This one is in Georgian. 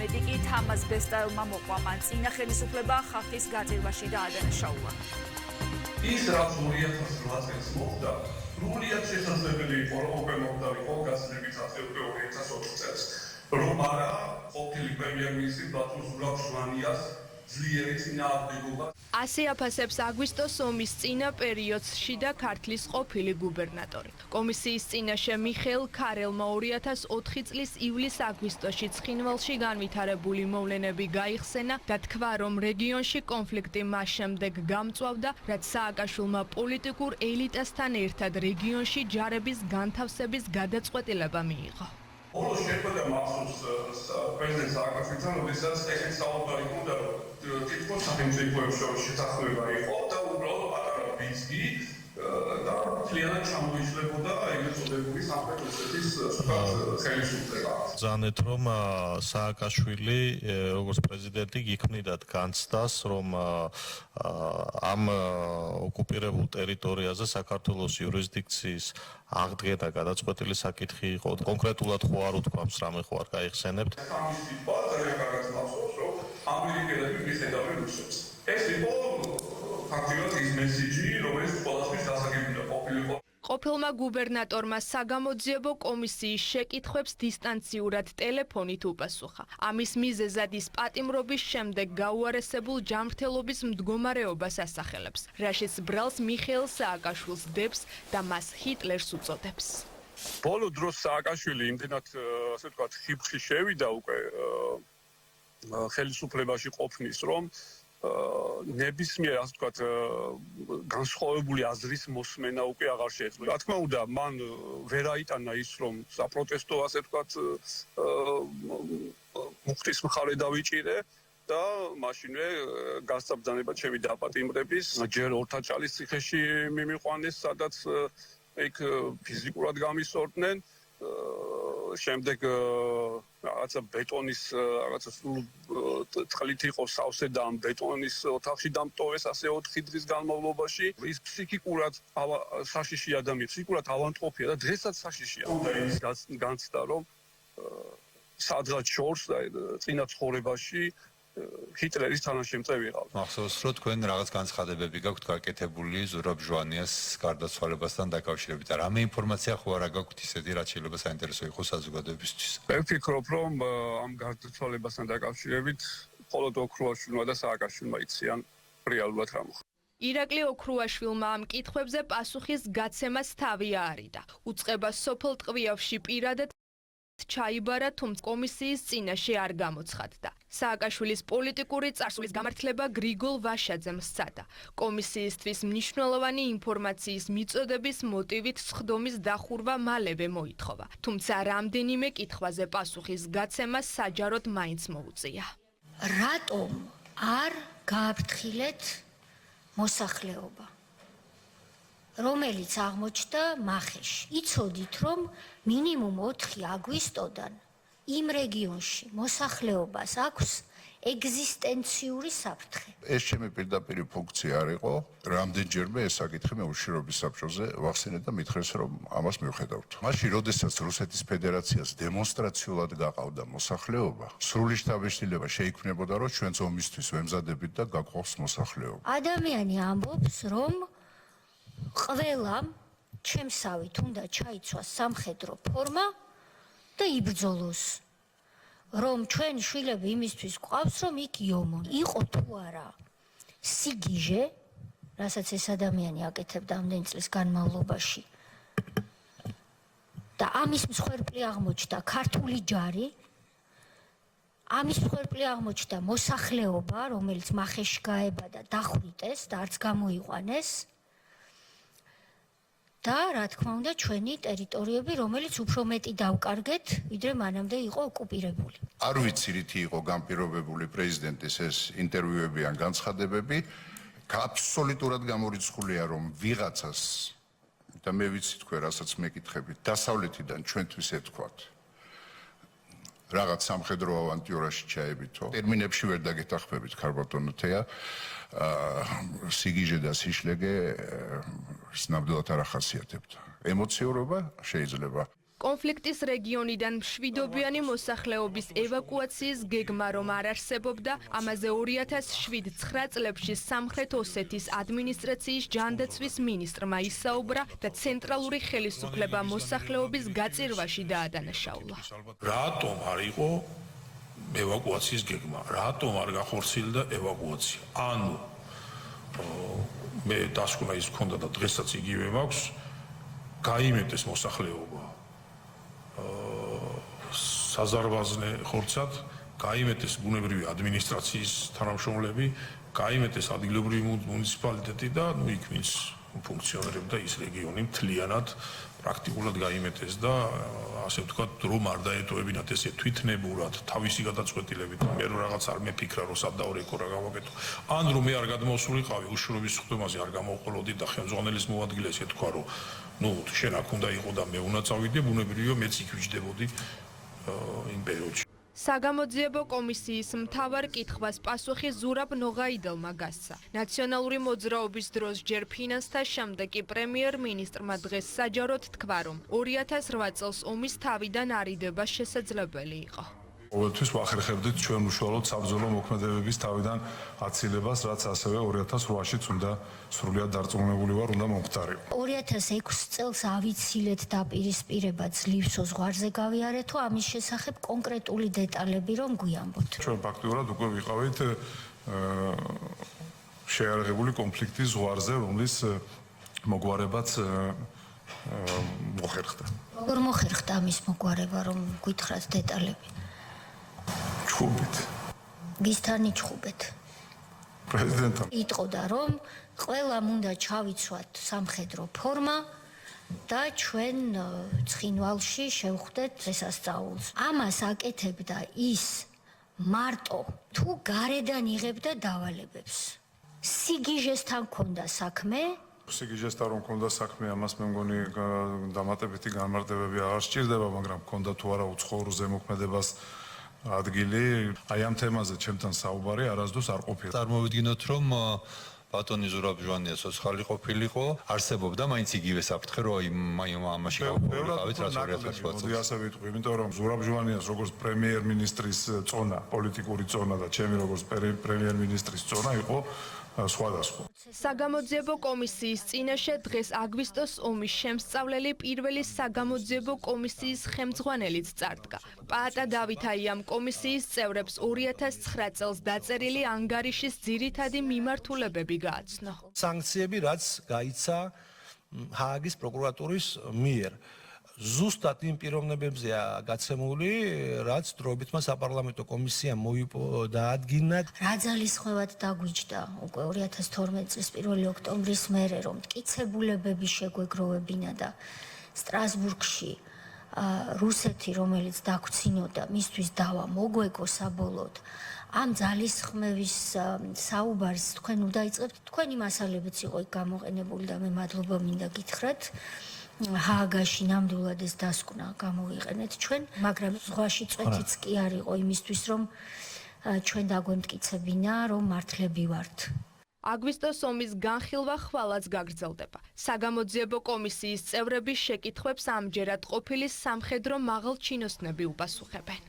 მეტი კი თამაზ ბესტაევმა მოყვა. მან წინა ხელისუფლება ხალხის გაძირვაში დაადანაშაულა. ის რაც 2008 წელს მოხდა, სრულიად შესაძლებელი იყო, რომ მოგდავიყო გაზრდების 2020 წელს. რომ არა ყოფილი პრემიერ-მინისტრი ბატონ ზურაბ-ჟვანიას ძლიერი წინააღმდეგობა. ასე აფასებს აგვისტოს ომის წინა პერიოდს შიდა ქართლის ყოფილი გუბერნატორი. კომისიის წინაშე მიხეილ ქარელმა 2004 წლის ივლის-აგვისტოში ცხინვალში განვითარებული მოვლენები გაიხსენა და თქვა, რომ რეგიონში კონფლიქტი მას შემდეგ გამწვავდა, რაც სააკაშვილმა პოლიტიკურ ელიტასთან ერთად რეგიონში ჯარების განთავსების გადაწყვეტილება მიიღო. Όλο შეხვედრა მახსოვს პრეზიდენტ სააკაშვილთან, როდესაც ეს საუბარი ჰქონდა, რომ თითქოს სახელმწიფოებს შორის შეთანხმება იყო და უბრალოდ პატარა ბიძგი და მთლიანად ჩამოიშლებოდა ეგრეთ წოდებული სამხრეთ რუსეთის ხელისუფლება. ზანეთ რომ სააკაშვილი როგორც პრეზიდენტი გიქმნიდათ განცდას, რომ ამ ოკუპირებულ ტერიტორიაზე საქართველოს იურისდიქციის აღდგენა გადაწყვეტილი საკითხი იყო. კონკრეტულად ხო არ უთქვამს, რამე ხო არ გაიხსენებთ. ამის ტიპა ძალიან კარგად მახსოვს, რომ ამერიკელები მისდევენ რუსებს. ეს იყო ფაქტიურად ის მესიჯი, რომელიც ყველასთვის დასაგებია ყოფილიყო. ყოფილმა გუბერნატორმა საგამოძიებო კომისიის შეკითხვებს დისტანციურად ტელეფონით უპასუხა. ამის მიზეზად ის პატიმრობის შემდეგ გაუარესებულ ჯანმრთელობის მდგომარეობას ასახელებს, რაშიც ბრალს მიხეილ სააკაშვილს დებს და მას ჰიტლერს უწოდებს. ბოლო დროს სააკაშვილი იმდენად, ასე ვთქვათ, ხიბში შევიდა უკვე ხელისუფლებაში ყოფნის, რომ ნებისმიერ, ასე ვთქვათ, განსხვავებული აზრის მოსმენა უკვე აღარ შეეძლო. რა თქმა უნდა, მან ვერ აიტანა ის, რომ საპროტესტო, ასე ვთქვათ, მუხტის მხარე დავიჭირე და მაშინვე გასაბრძანება ჩემი დაპატიმრების ჯერ ორთაჭალის ციხეში მიმიყვანეს, სადაც იქ ფიზიკურად გამისორდნენ. შემდეგ რაღაცა ბეტონის რაღაცა სულ წყლით იყო სავსე და ამ ბეტონის ოთახში დამტოვეს ასე 4 დღის განმავლობაში. ის ფსიქიკურად საშიში ადამიანი, ფსიქიკურად ავანტყოფია და დღესაც საშიშია. განცდა რომ სადღაც შორს წინა ცხოვრებაში ჰიტლერის თანაშემწე ვიყავ. მახსოვს, რომ თქვენ რაღაც განცხადებები გაქვთ გაკეთებული ზურაბ-ჟვანიას გარდაცვალებასთან დაკავშირებით. რამე ინფორმაცია ხო არა გაქვთ ისეთი, რაც შეიძლება საინტერესო იყოს საზოგადოებისთვის? მე ვფიქრობ, რომ ამ გარდაცვალებასთან დაკავშირებით მხოლოდ ოქრუაშვილმა და სააკაშვილმა იციან რეალურად რა მოხდა. ირაკლი ოქრუაშვილმა ამ კითხვებზე პასუხის გაცემას თავი აარიდა. უწყება სოფელ ტყვიავში პირადად ჩაიბარა, თუმცა კომისიის წინაშე არ გამოცხადდა. სააკაშვილის პოლიტიკური წარსულის გამართლება გრიგოლ ვაშაძემ სცადა. კომისიისთვის მნიშვნელოვანი ინფორმაციის მიწოდების მოტივით სხდომის დახურვა მალევე მოითხოვა. თუმცა რამდენიმე კითხვაზე პასუხის გაცემა საჯაროდ მაინც მოუწია. რატომ არ გააფრთხილეთ მოსახლეობა, რომელიც აღმოჩნდა მახეში? იცოდით, რომ მინიმუმ 4 აგვისტოდან იმ რეგიონში მოსახლეობას აქვს ეგზისტენციური საფრთხე. ეს ჩემი პირდაპირი ფუნქცია არ იყო. რამდენჯერმე ეს საკითხი მე უშიშროების საბჭოზე ვახსენე და მითხრეს, რომ ამას მივხედავთ. მაშინ, როდესაც რუსეთის ფედერაციას დემონსტრაციულად გაყავდა მოსახლეობა, სრული შთაბეჭდილება შეიქმნებოდა, რომ ჩვენც ომისთვის ვემზადებით და გაგვყავს მოსახლეობა. ადამიანი ამბობს, რომ ყველამ ჩემსავით უნდა ჩაიცვას სამხედრო ფორმა და იბრძოლოს, რომ ჩვენ შვილები იმისთვის გვყავს, რომ იქ იომონ. იყო თუ არა სიგიჟე, რასაც ეს ადამიანი აკეთებდა ამდენი წლის განმავლობაში და ამის მსხვერპლი აღმოჩნდა ქართული ჯარი, ამის მსხვერპლი აღმოჩნდა მოსახლეობა, რომელიც მახეში გაებადა, დახვრიტეს და არც გამოიყვანეს. და რა თქმა უნდა ჩვენი ტერიტორიები, რომელიც უფრო მეტი დავკარგეთ, ვიდრე მანამდე იყო ოკუპირებული. არ ვიცი რითი იყო განპირობებული პრეზიდენტის ეს ინტერვიუები ან განცხადებები. აბსოლუტურად გამორიცხულია, რომ ვიღაცას და მე ვიცი თქვენ, რასაც მეკითხებით, დასავლეთიდან ჩვენთვის ეთქვათ. რაღაც სამხედრო ავანტიურაში ჩაებითო. ტერმინებში ვერ დაგეთახმებით, ქარბატონო თეა. სიგიჟე და სიშლეგე ნამდვილად არ ახასიათებთ. ემოციურობა შეიძლება. კონფლიქტის რეგიონიდან მშვიდობიანი მოსახლეობის ევაკუაციის გეგმა რომ არ არსებობდა, ამაზე 2007-9 წლებში სამხრეთ ოსეთის ადმინისტრაციის ჯანდაცვის მინისტრმა ისაუბრა და ცენტრალური ხელისუფლება მოსახლეობის გაწირვაში დაადანაშაულა. რატომ არ იყო ევაკუაციის გეგმა? რატომ არ გახორციელდა ევაკუაცია? ანუ მე დასკვნა ის მქონდა და დღესაც იგივე მაქვს, გაიმეტეს მოსახლეობა საზარბაზნე ხორცად, გაიმეტეს ბუნებრივი ადმინისტრაციის თანამშრომლები, გაიმეტეს ადგილობრივი მუნიციპალიტეტი და იქ ვინც ფუნქციონირებდა ის რეგიონი მთლიანად პრაქტიკულად გაიმეტეს და ასე ვთქვათ, რომ არ დაეტოვებინათ ესე თვითნებურად თავისი გადაწყვეტილებით. მე რომ რაღაც არ მეფიქრა, რომ სადაორეკო რა გავაკეთო. ან რომ მე არ გადმოსულიყავი უშუალობის ხდომაზე არ გამოვყოლოდი და ხელმძღვანელის მოადგილე ესე თქვა, რომ შენ აქ უნდა იყო და მე უნდა წავიდე, ბუნებრივია მეც იქ ვიჯდებოდი იმ პერიოდში. საგამოძიებო კომისიის მთავარ კითხვას პასუხი ზურაბ ნოღაიდელმა გასცა. ნაციონალური მოძრაობის დროს ჯერ ფინანსთა, შემდეგ კი პრემიერ-მინისტრმა დღეს საჯაროდ თქვა, რომ 2008 წელს ომის თავიდან არიდება შესაძლებელი იყო. ყოველთვის ვახერხებდით ჩვენ უშუალოდ საბრძოლო მოქმედებების თავიდან აცილებას, რაც ასევე 2008-შიც უნდა სრულიად დარწმუნებული ვარ, უნდა მომხდარიყო. 2006 წელს ავიცილეთ დაპირისპირება ძლივსო ზღვარზე გავიარეთო, ამის შესახებ კონკრეტული დეტალები რომ გვიამბოთ. ჩვენ ფაქტიურად უკვე ვიყავით შეიარაღებული კონფლიქტის ზღვარზე, რომლის მოგვარებაც მოხერხდა. როგორ მოხერხდა ამის მოგვარება, რომ გითხრათ დეტალები? ჩხუბით. ვისთან იჩხუბეთ? პრეზიდენტთან. იტყოდა, რომ ყველამ უნდა ჩავიცვათ სამხედრო ფორმა და ჩვენ ცხინვალში შევხვდეთ დღესასწაულს. ამას აკეთებდა ის მარტო თუ გარედან იღებდა დავალებებს. სიგიჟესთან ქონდა საქმე. სიგიჟესთან რომ ქონდა საქმე, ამას მე მგონი დამატებითი განმარტებები აღარ სჭირდება, მაგრამ ქონდა თუ არა უცხოურ ზემოქმედებას ადგილი, აი ამ თემაზე ჩემთან საუბარი არასდროს არ ყოფილა. წარმოვიდგინოთ, რომ ბატონი ზურაბ ჟვანია სოციალური ყოფილიყო, არსებობდა მაინც იგივე საფრთხე, რომ ამაში გავყოლიყავით, რაც 2008 წელს. მოდი ასე ვიტყვი, იმიტომ რომ ზურაბ ჟვანიას როგორც პრემიერ-მინისტრის წონა, პოლიტიკური წონა და ჩემი როგორც პრემიერ-მინისტრის წონა იყო სხვადასხვა. საგამოძიებო კომისიის წინაშე დღეს აგვისტოს ომის შემსწავლელი პირველი საგამოძიებო კომისიის ხელმძღვანელიც წარდგა. პაატა დავითაი ამ კომისიის წევრებს 2009 წელს დაწერილი ანგარიშის ძირითადი მიმართულებები გააცნო. სანქციები, რაც გაიცა ჰააგის პროკურატურის მიერ. ზუსტად იმ პიროვნებებზეა გაცემული, რაც დროებითმა საპარლამენტო კომისიამ დაადგინა. რა ძალისხმევად დაგვიჯდა უკვე 2012 წლის 1 ოქტომბრის მერე, რომ მტკიცებულებები შეგვეგროვებინა და სტრასბურგში რუსეთი, რომელიც დაგვცინოდა, მისთვის დავა მოგვეკო საბოლოოდ. ამ ძალისხმევის საუბარს თქვენ უდაიწყებთ, თქვენი მასალებიც იყო იქ გამოყენებული და მე მადლობა მინდა გითხრათ. ჰააგაში ნამდვილად ეს დასკვნა გამოვიყენეთ ჩვენ, მაგრამ ზღვაში წვეთიც კი არ იყო იმისთვის, რომ ჩვენ დაგვემტკიცებინა, რომ მართლები ვართ. აგვისტოს ომის განხილვა ხვალაც გაგრძელდება. საგამოძიებო კომისიის წევრების შეკითხვებს ამჯერად ყოფილი სამხედრო მაღალჩინოსნები უპასუხებენ.